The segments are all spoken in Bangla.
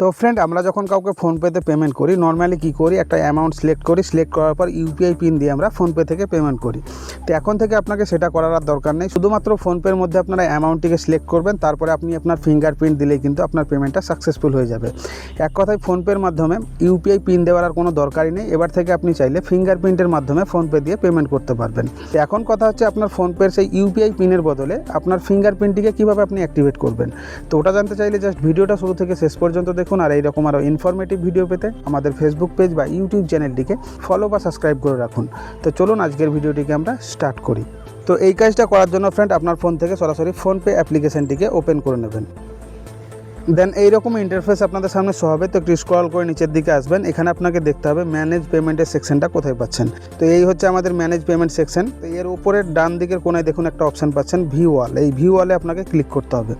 তো ফ্রেন্ড, আমরা যখন কাউকে ফোনপেতে পেমেন্ট করি নর্মালি কী করি, একটা অ্যামাউন্ট সিলেক্ট করি, সিলেক্ট করার পর ইউপিআই পিন দিয়ে আমরা ফোনপে থেকে পেমেন্ট করি। তো এখন থেকে আপনাকে সেটা করার আর দরকার নেই, শুধুমাত্র ফোনপের মধ্যে আপনারা অ্যামাউন্টটিকে সিলেক্ট করবেন, তারপরে আপনি আপনার ফিঙ্গারপ্রিন্ট দিলেই কিন্তু আপনার পেমেন্টটা সাকসেসফুল হয়ে যাবে। এক কথায় ফোনপের মাধ্যমে ইউপিআই পিন দেওয়ার আর কোনো দরকারই নেই। এবার থেকে আপনি চাইলে ফিঙ্গারপ্রিন্টের মাধ্যমে ফোনপে দিয়ে পেমেন্ট করতে পারবেন। তো এখন কথা হচ্ছে আপনার ফোনপের সেই ইউপিআই পিনের বদলে আপনার ফিঙ্গারপ্রিন্টটিকে কীভাবে আপনি অ্যাক্টিভেট করবেন। তো ওটা জানতে চাইলে জাস্ট ভিডিওটা শুরু থেকে শেষ পর্যন্ত দেখুন। আর এইরকম আরও ইনফরমেটিভ ভিডিও পেতে আমাদের ফেসবুক পেজ বা ইউটিউব চ্যানেলটিকে ফলো বা সাবস্ক্রাইব করে রাখুন। তো চলুন আজকের ভিডিওটিকে আমরা স্টার্ট করি। তো এই কাজটা করার জন্য ফ্রেন্ড, আপনার ফোন থেকে সরাসরি ফোনপে অ্যাপ্লিকেশনটিকে ওপেন করে নেবেন। দেন এইরকম ইন্টারফেস আপনাদের সামনে শো হবে। তো একটু স্ক্রল করে নিচের দিকে আসবেন, এখানে আপনাকে দেখতে হবে ম্যানেজ পেমেন্টের সেকশনটা কোথায় পাচ্ছেন। তো এই হচ্ছে আমাদের ম্যানেজ পেমেন্ট সেকশন। তো এর উপরের ডান দিকের কোনায় দেখুন একটা অপশান পাচ্ছেন ভিউ ওয়াল। এই ভিউ ওয়ালে আপনাকে ক্লিক করতে হবে।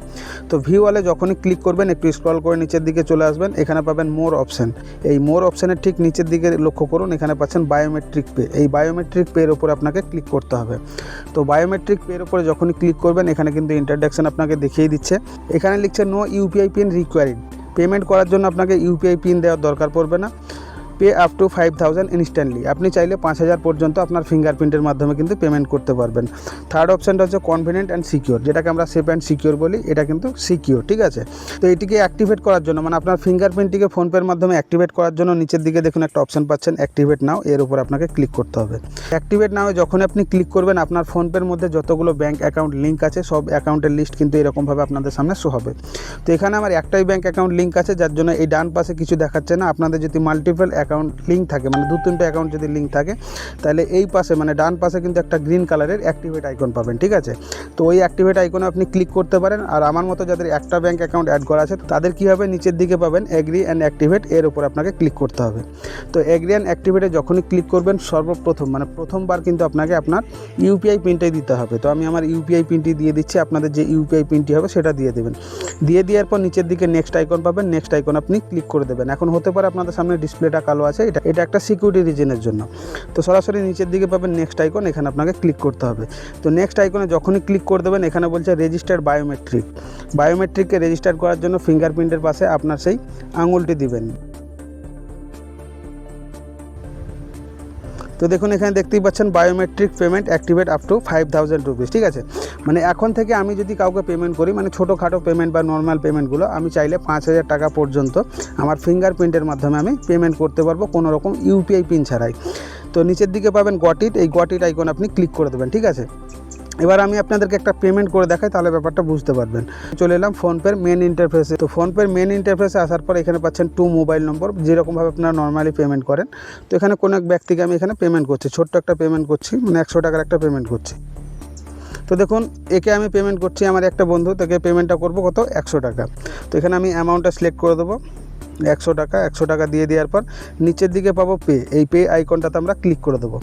তো ভিউ ওয়ালে যখনই ক্লিক করবেন একটু স্ক্রল করে নিচের দিকে চলে আসবেন, এখানে পাবেন মোর অপশান। এই মোর অপশানের ঠিক নিচের দিকে লক্ষ্য করুন, এখানে পাচ্ছেন বায়োমেট্রিক পে। এই বায়োমেট্রিক পের উপরে আপনাকে ক্লিক করতে হবে। তো বায়োমেট্রিক পের উপরে যখনই ক্লিক করবেন এখানে কিন্তু ইন্ট্রোডাকশন আপনাকে দেখিয়ে দিচ্ছে। এখানে লিখছে নো ইউপিআই পিন রিকোয়ারিড। পেমেন্ট করার জন্য আপনাকে ইউপিআই পিন দেওয়ার দরকার পড়বে না। Pay up to 5000 instantly. আপনি চাইলে 5000 পর্যন্ত আপনার ফিঙ্গারপ্রিন্টের মাধ্যমে কিন্তু পেমেন্ট করতে পারবেন। থার্ড অপশানটা হচ্ছে কনভিনিয়েন্ট অ্যান্ড সিকিউর, যেটাকে আমরা সেফ অ্যান্ড সিকিউর বলি। এটা কিন্তু সিকিউর, ঠিক আছে। তো এটিকে অ্যাক্টিভেট করার জন্য, মানে আপনার ফিঙ্গারপ্রিন্টটিকে ফোনপের মাধ্যমে অ্যাক্টিভেট করার জন্য নিচের দিকে দেখুন একটা অপশান পাচ্ছেন অ্যাক্টিভেট নাও। এর উপর আপনাকে ক্লিক করতে হবে। অ্যাক্টিভেট নাও যখন আপনি ক্লিক করবেন আপনার ফোনপের মধ্যে যতগুলো ব্যাঙ্ক অ্যাকাউন্ট লিঙ্ক আছে সব অ্যাকাউন্টের লিস্ট কিন্তু এরকমভাবে আপনাদের সামনে শো হবে। তো এখানে আমার একটাই ব্যাঙ্ক অ্যাকাউন্ট লিঙ্ক আছে, যার জন্য এই ডান পাশে কিছু দেখাচ্ছে না। আপনাদের যদি মাল্টিপল অ্যাকাউন্ট লিঙ্ক থাকে, মানে 2-3টে অ্যাকাউন্ট যদি লিঙ্ক থাকে, তাহলে এই পাশে মানে ডান পাশে কিন্তু একটা গ্রিন কালারের অ্যাক্টিভেট আইকন পাবেন, ঠিক আছে। তো ওই অ্যাক্টিভেট আইকনে আপনি ক্লিক করতে পারেন। আর আমার মতো যাদের একটা ব্যাঙ্ক অ্যাকাউন্ট অ্যাড করা আছে তাদের কী হবে, নিচের দিকে পাবেন এগ্রি অ্যান্ড অ্যাক্টিভেট। এর উপর আপনাকে ক্লিক করতে হবে। তো এগ্রি অ্যান্ড অ্যাক্টিভেটে যখনই ক্লিক করবেন সর্বপ্রথম মানে প্রথমবার কিন্তু আপনাকে আপনার ইউপিআই পিনটাই দিতে হবে। তো আমি আমার ইউপিআই পিনটি দিয়ে দিচ্ছি, আপনাদের যে ইউপিআই পিনটি হবে সেটা দিয়ে দেবেন। দিয়ে দেওয়ার পর নিচের দিকে নেক্সট আইকন পাবেন, নেক্সট আইকন আপনি ক্লিক করে দেবেন। এখন হতে পারে আপনাদের সামনে ডিসপ্লেটা কালো আছে, এটা একটা সিকিউরিটি রিজনের জন্য। তো সরাসরি নিচের দিকে পাবেন নেক্সট আইকন, এখানে আপনাকে ক্লিক করতে হবে। তো নেক্সট আইকনে যখনই ক্লিক করে দেবেন এখানে বলছে রেজিস্টার বায়োমেট্রিক। বায়োমেট্রিককে রেজিস্টার করার জন্য ফিঙ্গারপ্রিন্টের পাশে আপনার সেই আঙুলটি দিবেন। তো দেখুন এখানে দেখতেই পাচ্ছেন biometric payment activate up to 5000 rupees, ঠিক আছে। মানে এখন থেকে আমি যদি কাউকে পেমেন্ট করি, মানে ছোটোখাটো পেমেন্ট বা নর্মাল পেমেন্টগুলো আমি চাইলে 5000 টাকা পর্যন্ত আমার ফিঙ্গারপ্রিন্টের মাধ্যমে আমি পেমেন্ট করতে পারবো কোনো রকম ইউপিআই পিন ছাড়াই। তো নিচের দিকে পাবেন গট ইট, এই গট ইট আইকন আপনি ক্লিক করে দেবেন, ঠিক আছে। এবার আমি আপনাদেরকে একটা পেমেন্ট করে দেখাই, তাহলে ব্যাপারটা বুঝতে পারবেন। চলে এলাম ফোনপের মেন ইন্টারফেসে। তো ফোনপের মেন ইন্টারফেসে আসার পর এখানে পাচ্ছেন টু মোবাইল নম্বর, যেরকমভাবে আপনারা নর্মালি পেমেন্ট করেন। তো এখানে কোনো এক ব্যক্তিকে আমি এখানে পেমেন্ট করছি, ছোট্ট একটা পেমেন্ট করছি, মানে 100 টাকার একটা পেমেন্ট করছি। তো দেখুন একে আমি পেমেন্ট করছি, আমার একটা বন্ধু, তাকে পেমেন্টটা করবো কত, 100 টাকা। তো এখানে আমি অ্যামাউন্টটা সিলেক্ট করে দেবো 100 টাকা। 100 টাকা দিয়ে দেওয়ার পর নিচের দিকে পাবো পে। এই পে আইকনটাতে আমরা ক্লিক করে দেবো।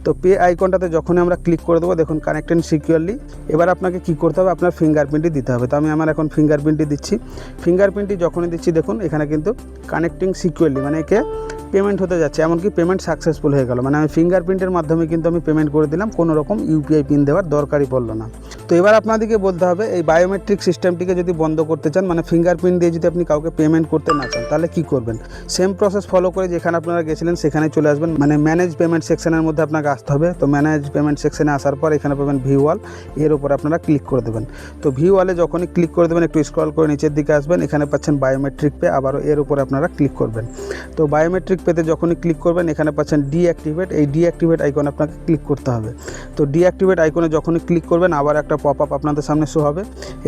তো পে আইকনটাতে যখনই আমরা ক্লিক করে দেবো দেখুন কানেক্টেড সিকিউরলি। এবার আপনাকে কী করতে হবে, আপনার ফিঙ্গারপ্রিন্টটি দিতে হবে। তো আমি আমার এখন ফিঙ্গারপ্রিন্টটি দিচ্ছি। ফিঙ্গারপ্রিন্টটি যখনই দিচ্ছি দেখুন এখানে কিন্তু কানেক্টিং সিকিউরলি, মানে একে পেমেন্ট হতে যাচ্ছে, এমনকি পেমেন্ট সাকসেসফুল হয়ে গেল। মানে আমি ফিঙ্গারপ্রিন্টের মাধ্যমে কিন্তু আমি পেমেন্ট করে দিলাম, কোনো রকম ইউপিআই পিন দেওয়ার দরকারই পড়লো না। তো এবার আপনাদেরকে বলতে হবে এই বায়োমেট্রিক সিস্টেমটিকে যদি বন্ধ করতে চান, মানে ফিঙ্গারপ্রিন্ট দিয়ে যদি আপনি কাউকে পেমেন্ট করতে না চান, তাহলে কী করবেন, সেম প্রসেস ফলো করে যেখানে আপনারা গেছিলেন সেখানে চলে আসবেন। মানে ম্যানেজ পেমেন্ট সেকশনের মধ্যে আপনাকে আসতে হবে। তো ম্যানেজ পেমেন্ট সেকশনে আসার পর এখানে পাবেন ভিউ ওয়াল, এর উপর আপনারা ক্লিক করে দেবেন। তো ভিউ ওয়ালে যখনই ক্লিক করে দেবেন একটু স্ক্রল করে নিচের দিকে আসবেন, এখানে পাচ্ছেন বায়োমেট্রিক পে, আবারও এর উপরে আপনারা ক্লিক করবেন। তো বায়োমেট্রিক পেতে যখনই ক্লিক করবেন এখানে পাচ্ছেন ডিঅ্যাক্টিভেট, এই ডিঅ্যাক্টিভেট আইকন আপনাকে ক্লিক করতে হবে। তো ডিঅ্যাক্টিভেট আইকনে যখনই ক্লিক করবেন আবার একটা পপ আপ আপনাদের সামনে শো হবে।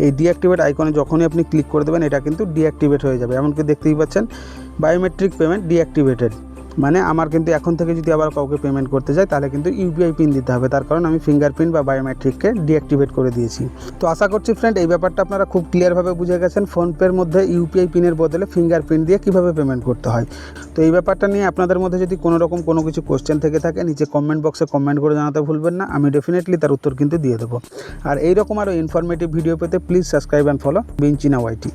এই ডিঅ্যাক্টিভেট আইকনে যখনই আপনি ক্লিক করে দেবেন এটা কিন্তু ডিঅ্যাক্টিভেট হয়ে যাবে। এমনকি দেখতেই পাচ্ছেন বায়োমেট্রিক পেমেন্ট ডিঅ্যাক্টিভেটেড, মানে আমার কিন্তু এখন থেকে যদি আবার কাউকে পেমেন্ট করতে যাই তাহলে কিন্তু ইউপিআই পিন দিতে হবে, তার কারণ আমি ফিঙ্গারপ্রিন্ট বা বায়োমেট্রিককে ডিঅ্যাক্টিভেট করে দিয়েছি। তো আশা করছি ফ্রেন্ড এই ব্যাপারটা আপনারা খুব ক্লিয়ারভাবে বুঝে গেছেন ফোনপের মধ্যে ইউপিআই পিনের বদলে ফিঙ্গারপ্রিন্ট দিয়ে কীভাবে পেমেন্ট করতে হয়। তো এই ব্যাপারটা নিয়ে আপনাদের মধ্যে যদি কোনো রকম কোনো কিছু কোশ্চেন থেকে থাকে নিচে কমেন্ট বক্সে কমেন্ট করে জানাতে ভুলবেন না, আমি ডেফিনেটলি তার উত্তর কিন্তু দিয়ে দেবো। আর এইরকম আরও ইনফরমেটিভ ভিডিও পেতে প্লিজ সাবস্ক্রাইব অ্যান্ড ফলো বিঞ্চিনা ওয়াইটি।